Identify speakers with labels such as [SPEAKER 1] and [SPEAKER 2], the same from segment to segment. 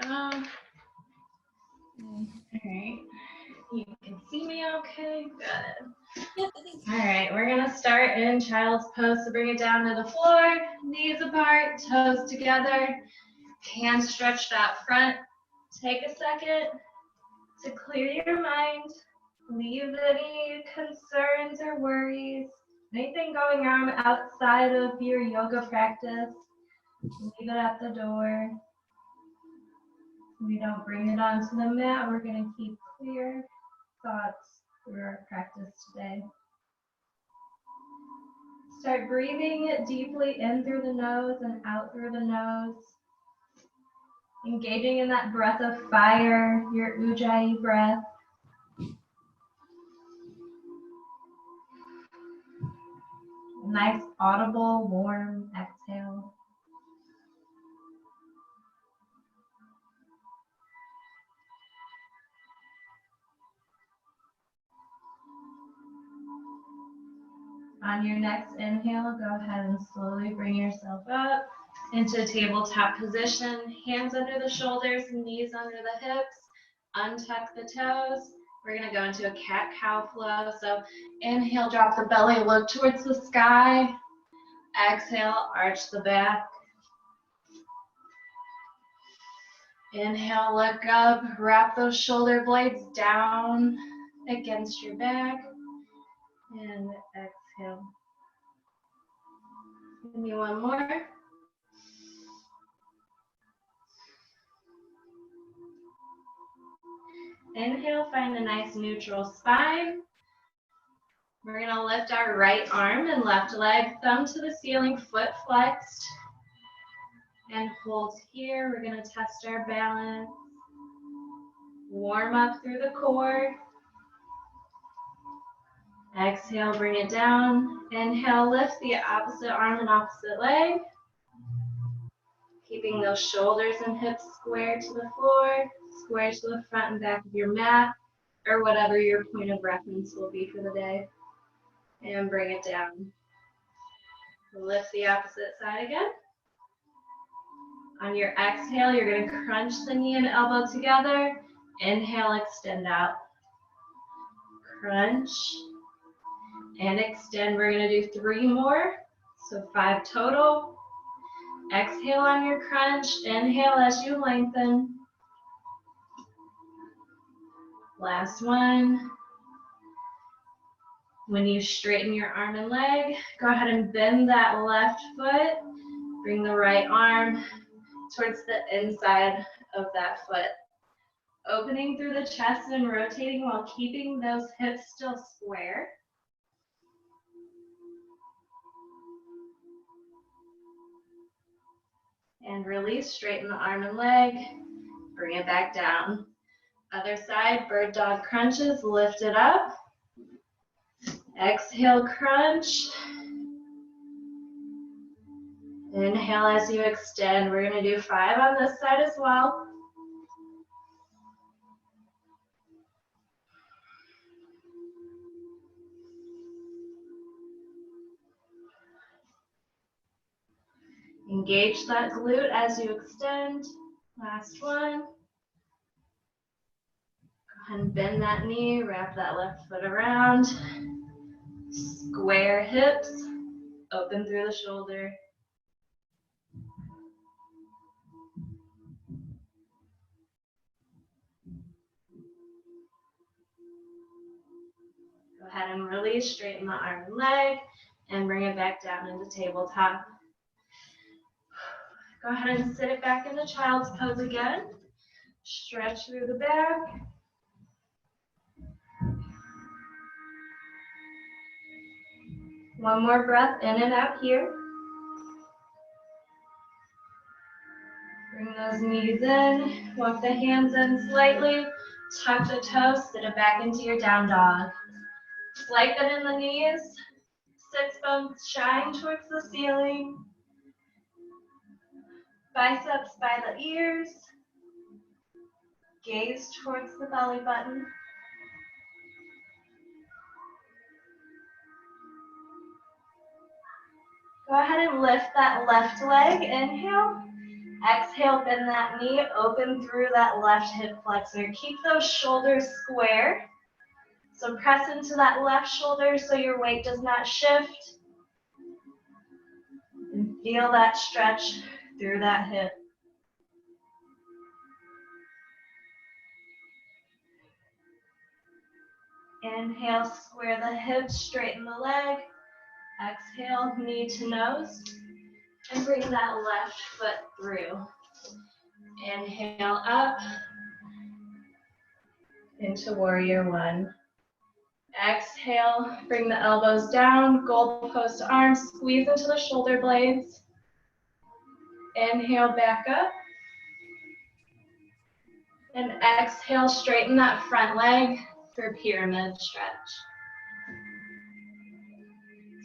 [SPEAKER 1] go. All right. You can see me okay? Good.
[SPEAKER 2] Yep, I think so.
[SPEAKER 1] All right, we're gonna start in child's pose. So bring it down to the floor, knees apart, toes together, hands stretched out front. Take a second to clear your mind. Leave any concerns or worries, anything going on outside of your yoga practice. Leave it at the door. We don't bring it onto the mat. We're going to keep clear thoughts through our practice today. Start breathing deeply in through the nose and out through the nose. Engaging in that breath of fire, your Ujjayi breath. Nice, audible, warm exhale. On your next inhale, go ahead and slowly bring yourself up into tabletop position. Hands under the shoulders, knees under the hips. Untuck the toes. We're going to go into a cat-cow flow. So inhale, drop the belly, look towards the sky. Exhale, arch the back. Inhale, look up, wrap those shoulder blades down against your back. And exhale. Give me one more. Inhale, find a nice neutral spine. We're going to lift our right arm and left leg, thumb to the ceiling, foot flexed. And hold here. We're going to test our balance. Warm up through the core. Exhale, bring it down. Inhale, lift the opposite arm and opposite leg. Keeping those shoulders and hips square to the floor, square to the front and back of your mat, or whatever your point of reference will be for the day. And bring it down. Lift the opposite side again. On your exhale, you're going to crunch the knee and elbow together. Inhale, extend out. Crunch and extend. We're going to do 3 more, so 5 total. Exhale on your crunch. Inhale as you lengthen. Last one. When you straighten your arm and leg, go ahead and bend that left foot. Bring the right arm towards the inside of that foot. Opening through the chest and rotating while keeping those hips still square. And release, straighten the arm and leg. Bring it back down. Other side, bird dog crunches, lift it up. Exhale, crunch. Inhale as you extend. We're going to do 5 on this side as well. Engage that glute as you extend. Last one. Go ahead and bend that knee, wrap that left foot around. Square hips, open through the shoulder. Go ahead and release, straighten the arm and leg, and bring it back down into tabletop. Go ahead and sit it back into child's pose again. Stretch through the back. One more breath in and out here. Bring those knees in, walk the hands in slightly, tuck the toes, sit it back into your down dog. Lengthen in the knees, sits bones shine towards the ceiling. Biceps by the ears. Gaze towards the belly button. Go ahead and lift that left leg, inhale. Exhale, bend that knee, open through that left hip flexor. Keep those shoulders square. So press into that left shoulder so your weight does not shift. And feel that stretch through that hip. Inhale, square the hips, straighten the leg. Exhale, knee to nose. And bring that left foot through. Inhale up into warrior one. Exhale, bring the elbows down, goalpost arms, squeeze into the shoulder blades. Inhale, back up. And exhale, straighten that front leg for pyramid stretch.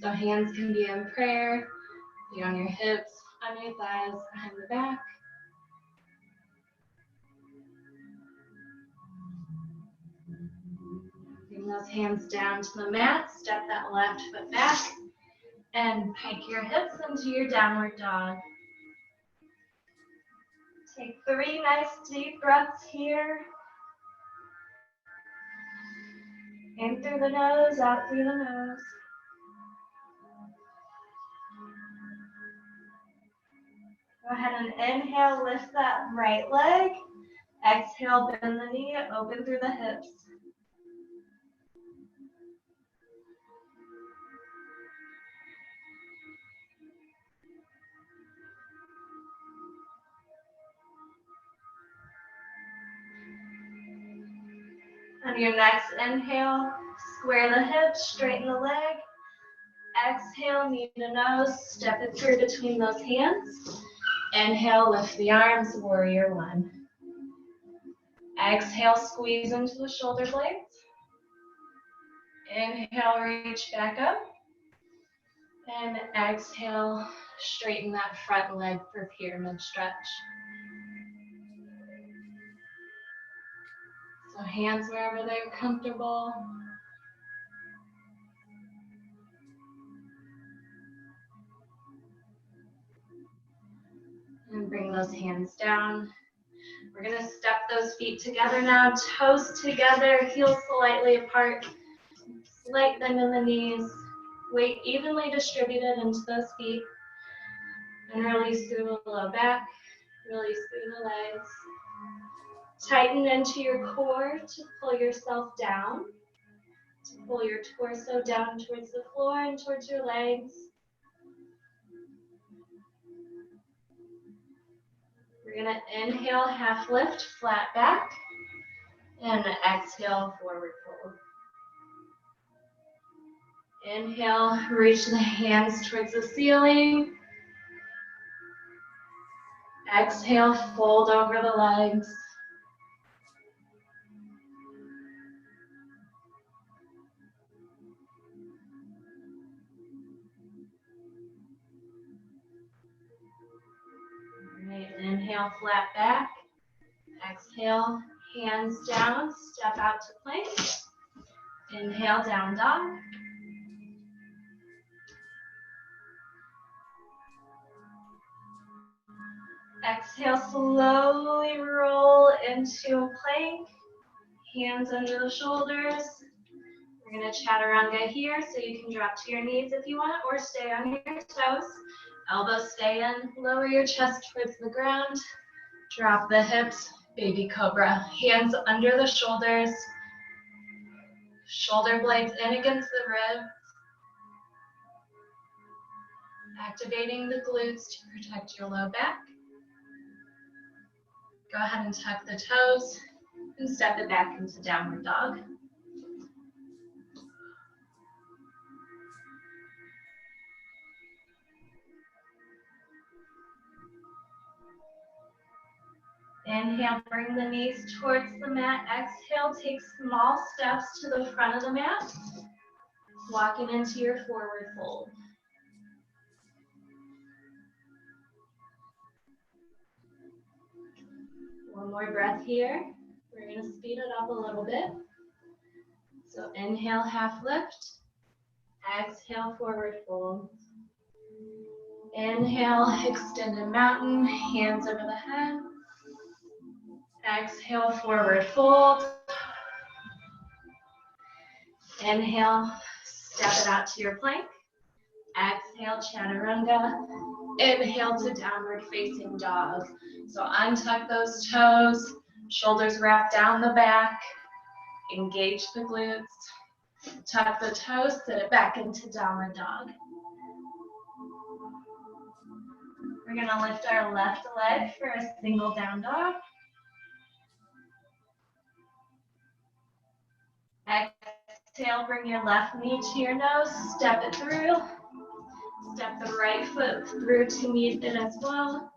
[SPEAKER 1] So hands can be in prayer, be on your hips, on your thighs, behind the back. Bring those hands down to the mat, step that left foot back, and pike your hips into your downward dog. Take 3 nice deep breaths here. In through the nose, out through the nose. Go ahead and inhale, lift that right leg. Exhale, bend the knee, open through the hips. On your next inhale, square the hips, straighten the leg. Exhale, knee to nose, step it through between those hands. Inhale, lift the arms, warrior one. Exhale, squeeze into the shoulder blades. Inhale, reach back up. And exhale, straighten that front leg for pyramid stretch. So hands wherever they're comfortable. And bring those hands down. We're gonna step those feet together now, toes together, heels slightly apart, slight bend in the knees, weight evenly distributed into those feet, and release through the low back, release through the legs. Tighten into your core to pull yourself down, to pull your torso down towards the floor and towards your legs. We're gonna inhale, half lift, flat back, and exhale, forward fold. Inhale, reach the hands towards the ceiling. Exhale, fold over the legs. Right, inhale, flat back. Exhale, hands down, step out to plank. Inhale, down dog. Exhale, slowly roll into a plank. Hands under the shoulders. We're going to chaturanga here, so you can drop to your knees if you want, or stay on your toes. Elbows stay in, lower your chest towards the ground. Drop the hips, baby cobra. Hands under the shoulders. Shoulder blades in against the ribs. Activating the glutes to protect your low back. Go ahead and tuck the toes and step it back into downward dog. Inhale, bring the knees towards the mat. Exhale, take small steps to the front of the mat. Walking into your forward fold. One more breath here. We're going to speed it up a little bit. So inhale, half lift. Exhale, forward fold. Inhale, extended mountain, hands over the head. Exhale, forward fold. Inhale, step it out to your plank. Exhale, chaturanga. Inhale to downward facing dog. So untuck those toes, shoulders wrap down the back, engage the glutes. Tuck the toes, sit it back into downward dog. We're gonna lift our left leg for a single down dog. Exhale, bring your left knee to your nose, step it through. Step the right foot through to meet it as well.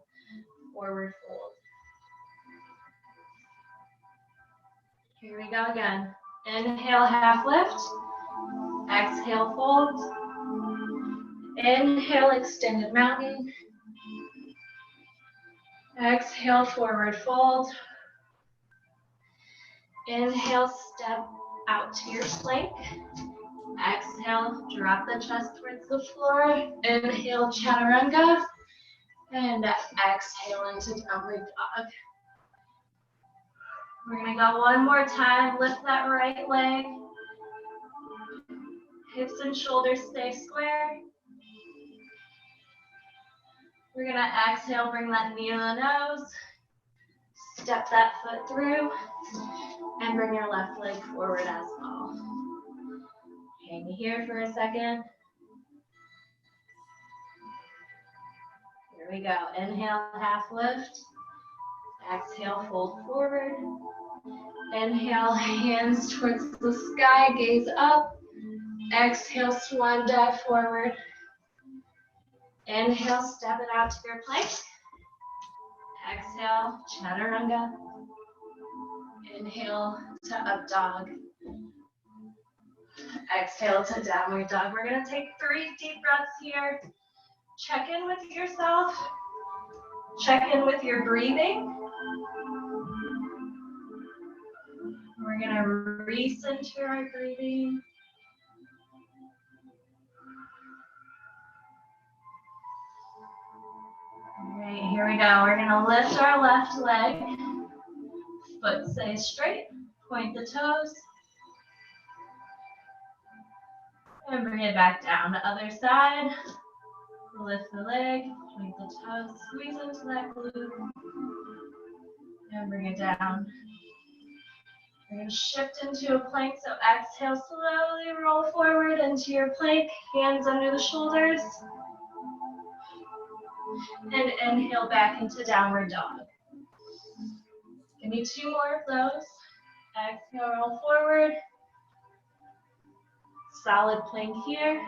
[SPEAKER 1] Forward fold. Here we go again. Inhale, half lift. Exhale, fold. Inhale, extended mountain. Exhale, forward fold. Inhale, step out to your plank. Exhale, drop the chest towards the floor. Inhale, chaturanga. And exhale into downward dog. We're gonna go one more time. Lift that right leg. Hips and shoulders stay square. We're gonna exhale, bring that knee to the nose. Step that foot through. And bring your left leg forward as well. Hang here for a second. Here we go. Inhale, half lift. Exhale, fold forward. Inhale, hands towards the sky, gaze up. Exhale, swan dive forward. Inhale, step it out to your plank. Exhale, chaturanga. Inhale to up dog. Exhale to downward dog. We're gonna take 3 deep breaths here. Check in with yourself. Check in with your breathing. We're gonna recenter our breathing. All right, here we go. We're gonna lift our left leg. Foot stays straight. Point the toes. And bring it back down. The other side. Lift the leg. Point the toes. Squeeze into that glute. And bring it down. We're going to shift into a plank, so exhale, slowly roll forward into your plank, hands under the shoulders. And inhale back into downward dog. Give me 2 more of those. Exhale, roll forward. Solid plank here.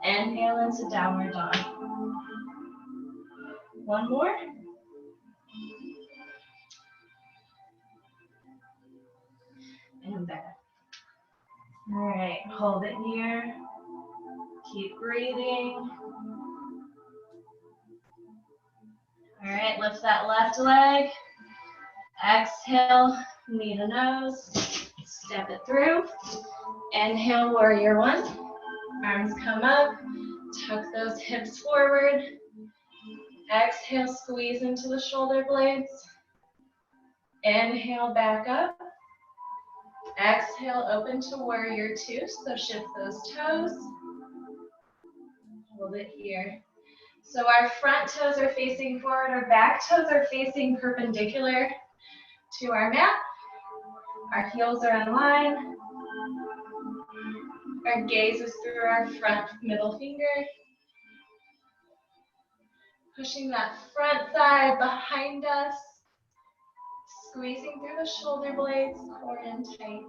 [SPEAKER 1] Inhale into downward dog. 1 more. And back. All right, hold it here. Keep breathing. All right, lift that left leg. Exhale, knee to nose. Step it through. Inhale, warrior 1. Arms come up. Tuck those hips forward. Exhale, squeeze into the shoulder blades. Inhale, back up. Exhale, open to warrior 2, so shift those toes. Hold it here. So our front toes are facing forward, our back toes are facing perpendicular to our mat. Our heels are in line. Our gaze is through our front middle finger. Pushing that front thigh behind us. Squeezing through the shoulder blades, core in tight.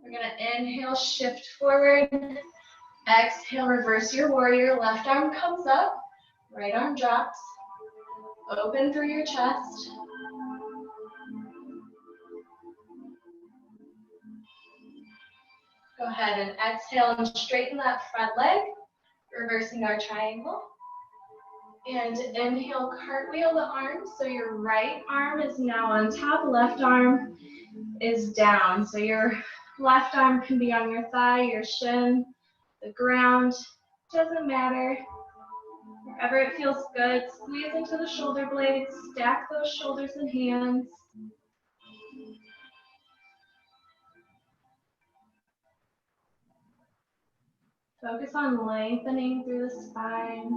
[SPEAKER 1] We're gonna inhale, shift forward. Exhale, reverse your warrior. Left arm comes up, right arm drops. Open through your chest. Go ahead and exhale and straighten that front leg, reversing our triangle. And inhale, cartwheel the arms. So your right arm is now on top, left arm is down. So your left arm can be on your thigh, your shin, the ground. doesn't matter. Wherever it feels good, squeeze into the shoulder blades, stack those shoulders and hands. Focus on lengthening through the spine.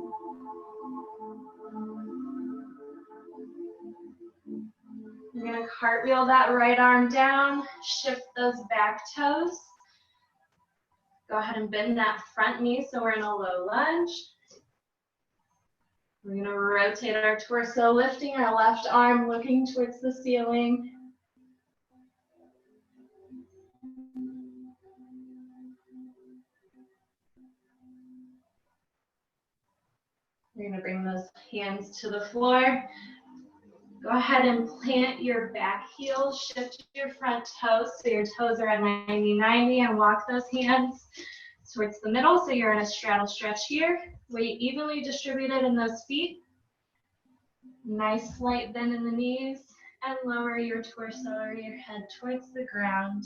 [SPEAKER 1] You're going to cartwheel that right arm down, shift those back toes. Go ahead and bend that front knee so we're in a low lunge. We're going to rotate our torso, lifting our left arm, looking towards the ceiling. You're going to bring those hands to the floor. Go ahead and plant your back heel, shift your front toes so your toes are at 90-90 and walk those hands towards the middle so you're in a straddle stretch here. Weight evenly distributed in those feet. Nice slight bend in the knees and lower your torso or your head towards the ground.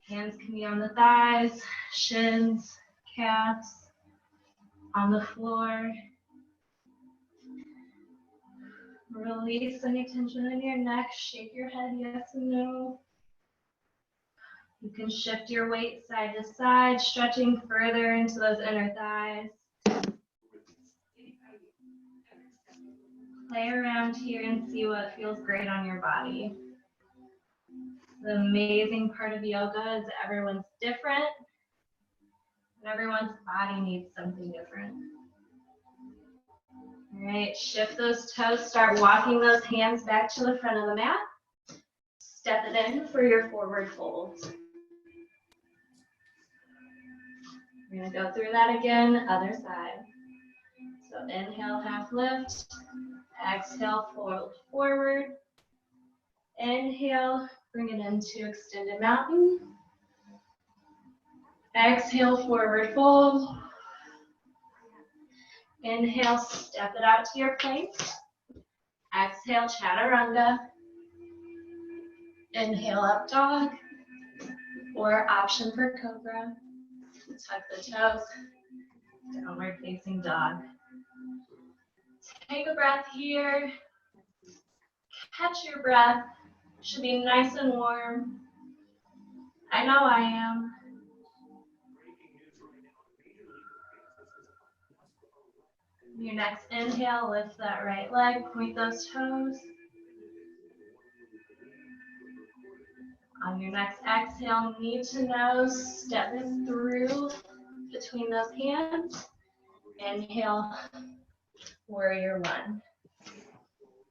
[SPEAKER 1] Hands can be on the thighs, shins, calves, on the floor. Release any tension in your neck. Shake your head yes and no. You can shift your weight side to side, stretching further into those inner thighs. Play around here and see what feels great on your body. The amazing part of yoga is everyone's different, and everyone's body needs something different. All right, shift those toes, start walking those hands back to the front of the mat. Step it in for your forward fold. We're gonna go through that again, other side. So inhale, half lift. Exhale, fold forward. Inhale, bring it into extended mountain. Exhale, forward fold. Inhale, step it out to your plank. Exhale, chaturanga. Inhale, up dog. Or option for cobra. Tuck the toes. Downward facing dog. Take a breath here. Catch your breath. Should be nice and warm. I know I am. Your next inhale, lift that right leg, point those toes. On your next exhale, knee to nose, step it through between those hands. Inhale, warrior one.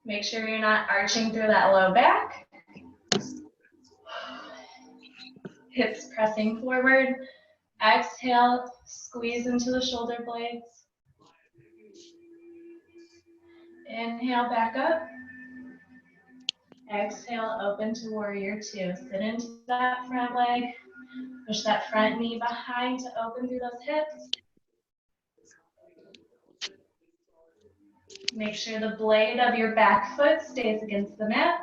[SPEAKER 1] Make sure you're not arching through that low back. Hips pressing forward. Exhale, squeeze into the shoulder blades. Inhale, back up. Exhale, open to warrior two. Sit into that front leg. Push that front knee behind to open through those hips. Make sure the blade of your back foot stays against the mat.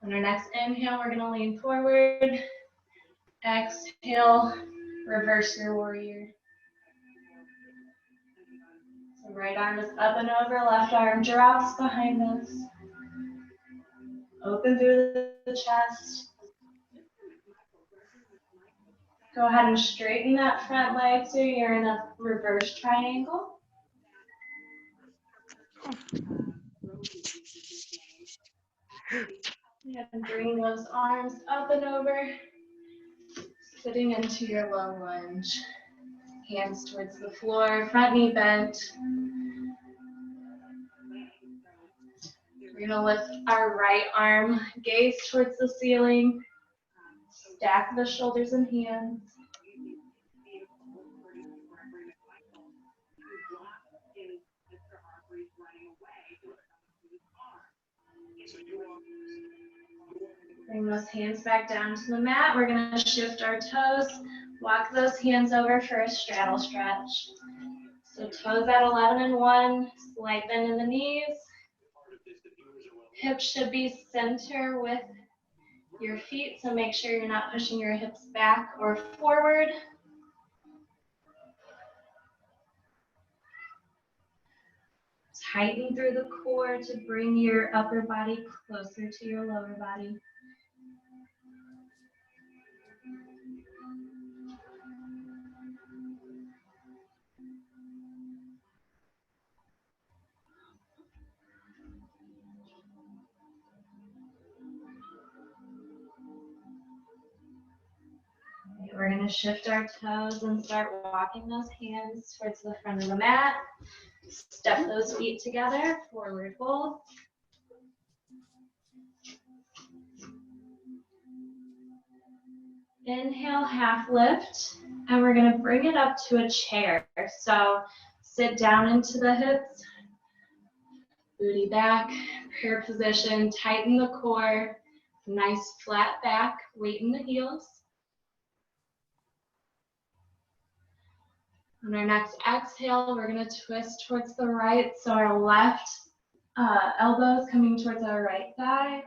[SPEAKER 1] On our next inhale, we're gonna lean forward. Exhale, reverse your warrior. So right arm is up and over, left arm drops behind us. Open through the chest. Go ahead and straighten that front leg so you're in a reverse triangle. And bring those arms up and over, sitting into your low lunge. Hands towards the floor, front knee bent. We're gonna lift our right arm, gaze towards the ceiling, stack the shoulders and hands. Bring those hands back down to the mat. We're gonna shift our toes, walk those hands over for a straddle stretch. So toes at 11 and 1, slight bend in the knees. Hips should be center with your feet, so make sure you're not pushing your hips back or forward. Tighten through the core to bring your upper body closer to your lower body. We're going to shift our toes and start walking those hands towards the front of the mat. Step those feet together, forward fold. Inhale, half lift, and we're going to bring it up to a chair. So sit down into the hips, booty back, prayer position, tighten the core, nice flat back, weight in the heels. On our next exhale, we're going to twist towards the right, so our left elbow is coming towards our right thigh.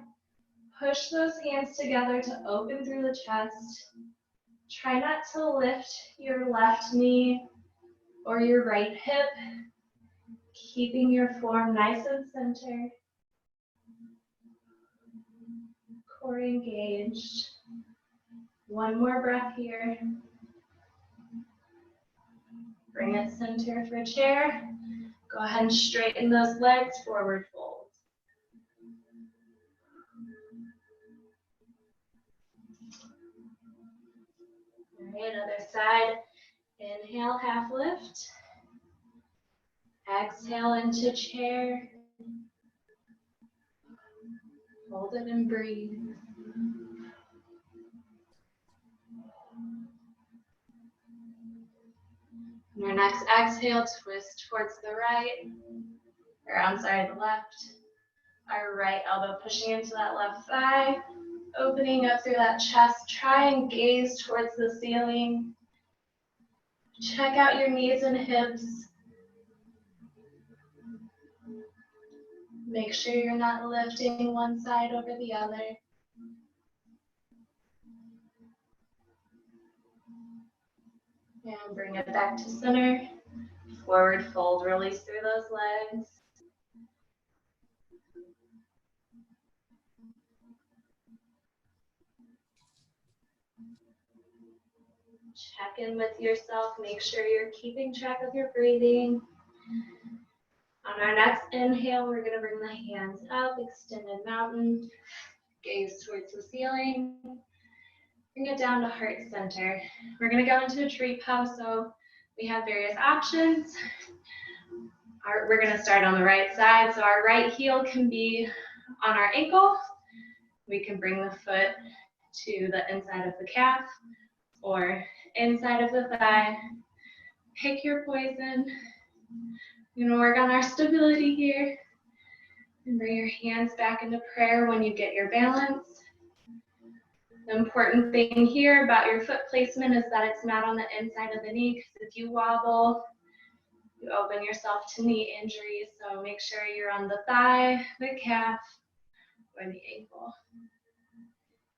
[SPEAKER 1] Push those hands together to open through the chest. Try not to lift your left knee or your right hip, keeping your form nice and centered. Core engaged. One more breath here. Bring it center for chair. Go ahead and straighten those legs, forward fold. All right, other side. Inhale, half lift. Exhale into chair. Hold it and breathe. On our next exhale, twist towards the right, or I'm sorry, the left. Our right elbow pushing into that left thigh, opening up through that chest. Try and gaze towards the ceiling. Check out your knees and hips. Make sure you're not lifting one side over the other. And bring it back to center. Forward fold, release through those legs. Check in with yourself. Make sure you're keeping track of your breathing. On our next inhale, we're going to bring the hands up, extended mountain, gaze towards the ceiling. Bring it down to heart center. We're going to go into a tree pose, so we have various options. We're going to start on the right side, so our right heel can be on our ankle. We can bring the foot to the inside of the calf or inside of the thigh. Pick your poison. We're going to work on our stability here. And bring your hands back into prayer when you get your balance. The important thing here about your foot placement is that it's not on the inside of the knee, because if you wobble, you open yourself to knee injuries. So make sure you're on the thigh, the calf, or the ankle.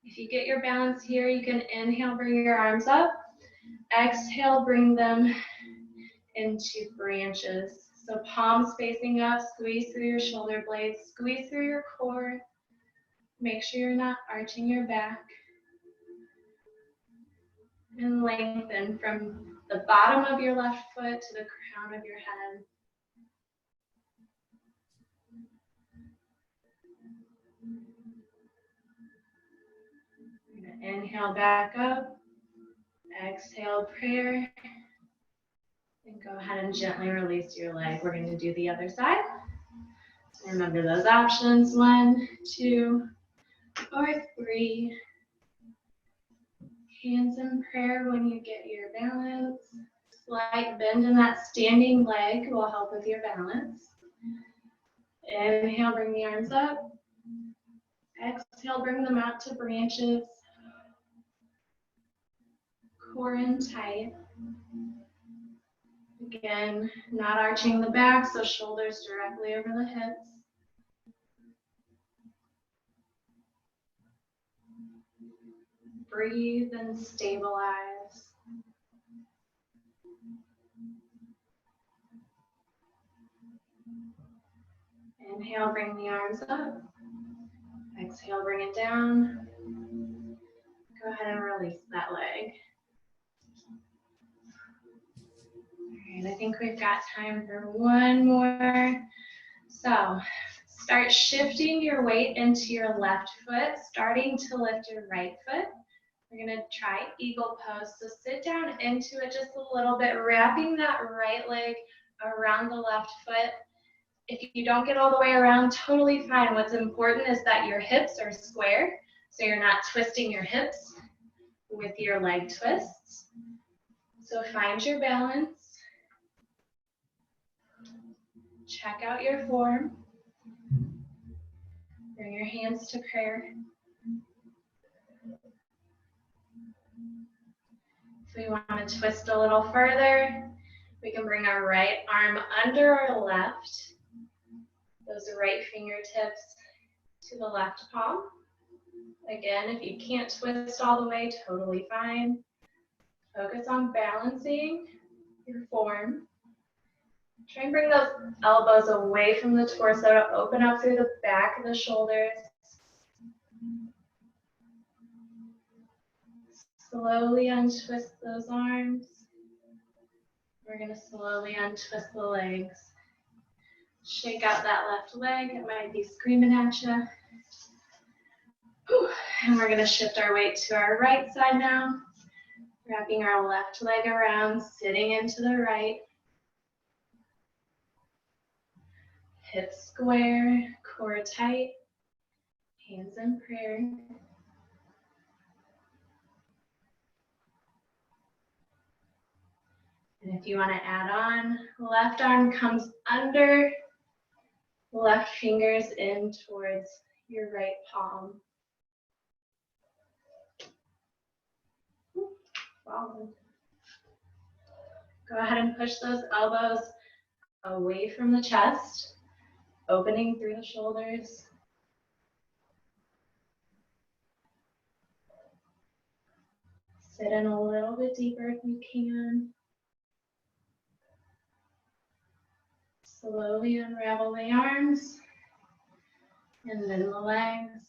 [SPEAKER 1] If you get your balance here, you can inhale, bring your arms up. Exhale, bring them into branches. So palms facing up, squeeze through your shoulder blades, squeeze through your core. Make sure you're not arching your back. And lengthen from the bottom of your left foot to the crown of your head. You're gonna inhale back up. Exhale, prayer. And go ahead and gently release your leg. We're going to do the other side. Remember those options. 1, 2, or 3. Hands in prayer when you get your balance. Slight bend in that standing leg will help with your balance. Inhale, bring the arms up. Exhale, bring them out to branches. Core in tight. Again, not arching the back, so shoulders directly over the hips. breathe and stabilize. Inhale, bring the arms up. Exhale, bring it down. Go ahead and release that leg. All right, I think we've got time for one more. So start shifting your weight into your left foot, starting to lift your right foot. We're gonna try eagle pose. So sit down into it just a little bit, wrapping that right leg around the left foot. If you don't get all the way around, totally fine. What's important is that your hips are square, so you're not twisting your hips with your leg twists. So find your balance. Check out your form. Bring your hands to prayer. If we want to twist a little further, we can bring our right arm under our left. Those right fingertips to the left palm. Again, if you can't twist all the way, totally fine. Focus on balancing your form. Try and bring those elbows away from the torso to open up through the back of the shoulders. Slowly untwist those arms. We're going to slowly untwist the legs. Shake out that left leg. It might be screaming at you. And we're going to shift our weight to our right side now. Wrapping our left leg around, sitting into the right. Hips square, core tight, hands in prayer. And if you want to add on, left arm comes under, left fingers in towards your right palm. Follow. Go ahead and push those elbows away from the chest, opening through the shoulders. Sit in a little bit deeper if you can. Slowly unravel the arms and then the legs.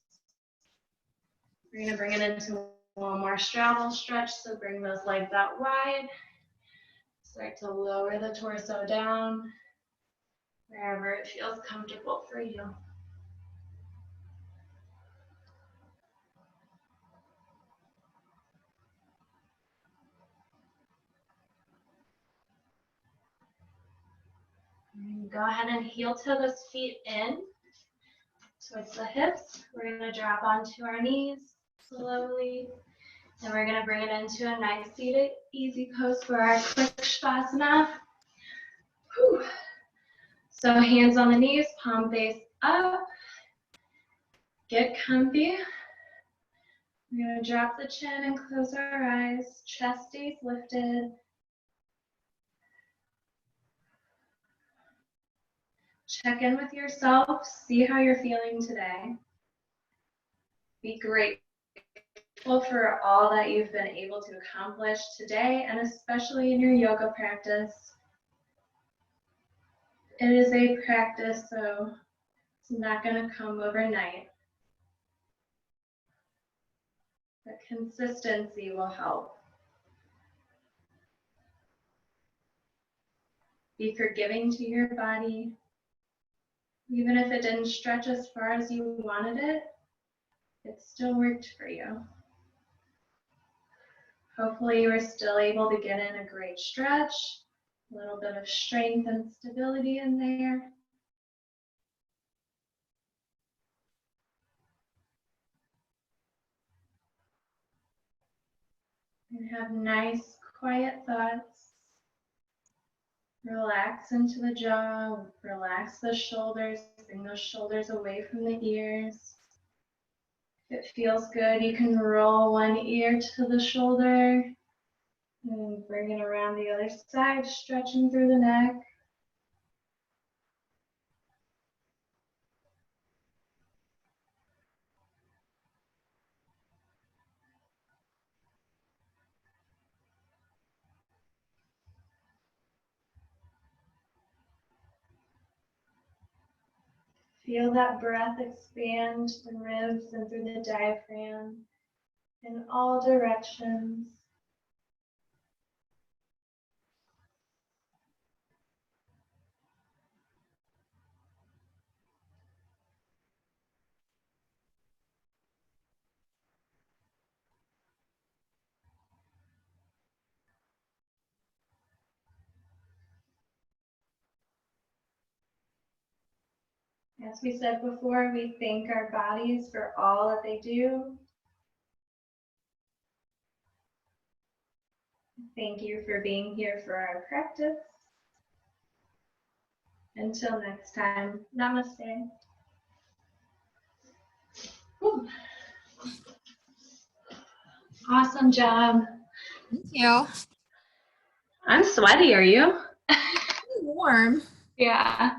[SPEAKER 1] We're going to bring it into one more straddle stretch, so bring those legs out wide. Start to lower the torso down wherever it feels comfortable for you. And go ahead and heel toe those feet in towards the hips. We're going to drop onto our knees slowly. And we're going to bring it into a nice seated easy pose for our quick Shavasana. Whew. So hands on the knees, palm face up. Get comfy. We're going to drop the chin and close our eyes. Chest stays lifted. Check in with yourself. See how you're feeling today. Be grateful for all that you've been able to accomplish today, and especially in your yoga practice. It is a practice, so it's not going to come overnight. But consistency will help. Be forgiving to your body. Even if it didn't stretch as far as you wanted it, it still worked for you. Hopefully you were still able to get in a great stretch, a little bit of strength and stability in there. And have nice, quiet thoughts. Relax into the jaw, relax the shoulders, bring those shoulders away from the ears. If it feels good, you can roll one ear to the shoulder and bring it around the other side, stretching through the neck. Feel that breath expand the ribs and through the diaphragm in all directions. As we said before, we thank our bodies for all that they do. Thank you for being here for our practice. Until next time, namaste. Whew. Awesome job.
[SPEAKER 2] Thank you.
[SPEAKER 1] I'm sweaty, are you?
[SPEAKER 2] It's warm.
[SPEAKER 1] Yeah.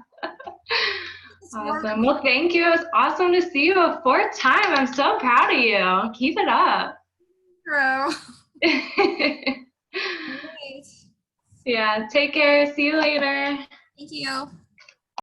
[SPEAKER 2] It's warm.
[SPEAKER 1] Awesome. Well, thank you. It was awesome to see you a fourth time. I'm so proud of you. Keep it up.
[SPEAKER 2] Right.
[SPEAKER 1] Yeah, take care. See you later.
[SPEAKER 2] Thank you.